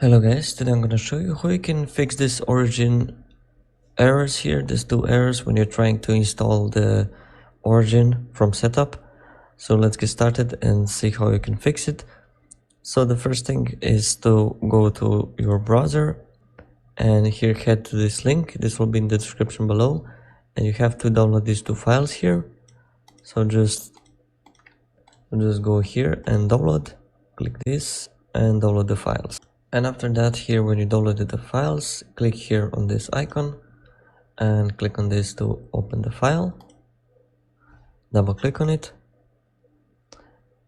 Hello guys, today I'm gonna show you how you can fix this origin errors here, these two errors when you're trying to install the origin from setup. So let's get started and see how you can fix it. So the first thing is to go to your browser and here head to this link. This will be in the description below, and you have to download these two files here. So just go here and download, click this and download the files. And after that, here when you downloaded the files, click here on this icon and click on this to open the file. Double click on it.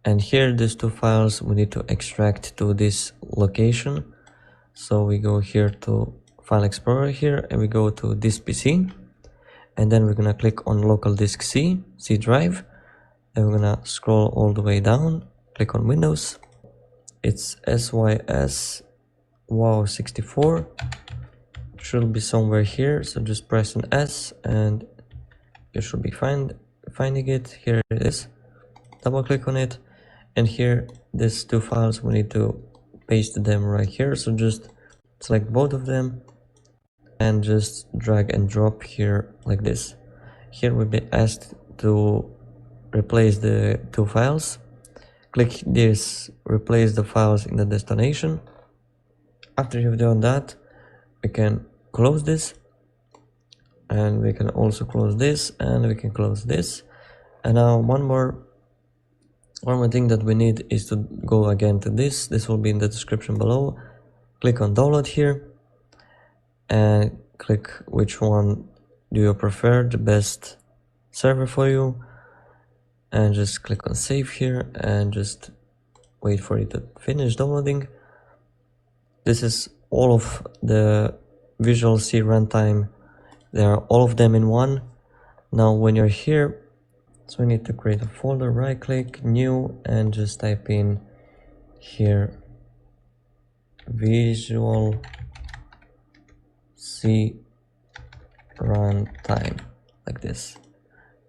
And here these two files we need to extract to this location. So we go here to File Explorer here and we go to this PC. And then we're gonna click on local disk C drive. And we're gonna scroll all the way down, click on Windows. It's SYS Wow 64, should be somewhere here, so just press an S and you should be finding it. Here it is. Double click on it, and here these two files we need to paste them right here. So just select both of them and just drag and drop here like this. Here we'll be asked to replace the two files. Click this, replace the files in the destination. After you've done that, we can close this, and we can also close this, and we can close this. And now one more thing that we need is to go again to this. This will be in the description below. Click on download here and click which one do you prefer, the best server for you, and just click on save here and just wait for it to finish downloading. This is all of the Visual C runtime. There are all of them in one. Now when you're here, so we need to create a folder, right click, new, and just type in here Visual C runtime like this,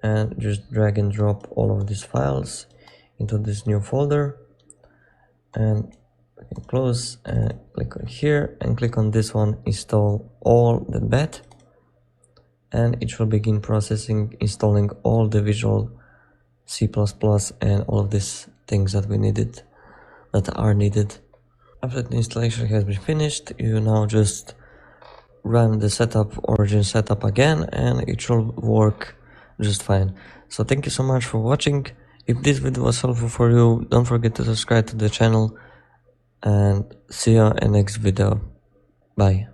and just drag and drop all of these files into this new folder. And we can close and click on here and click on this one, install all.bat, and it will begin processing, installing all the Visual C++ and all of these things that are needed. After the installation has been finished, you now just run the origin setup again, and it should work just fine. So thank you so much for watching. If this video was helpful for you, don't forget to subscribe to the channel, and see you in the next video. Bye.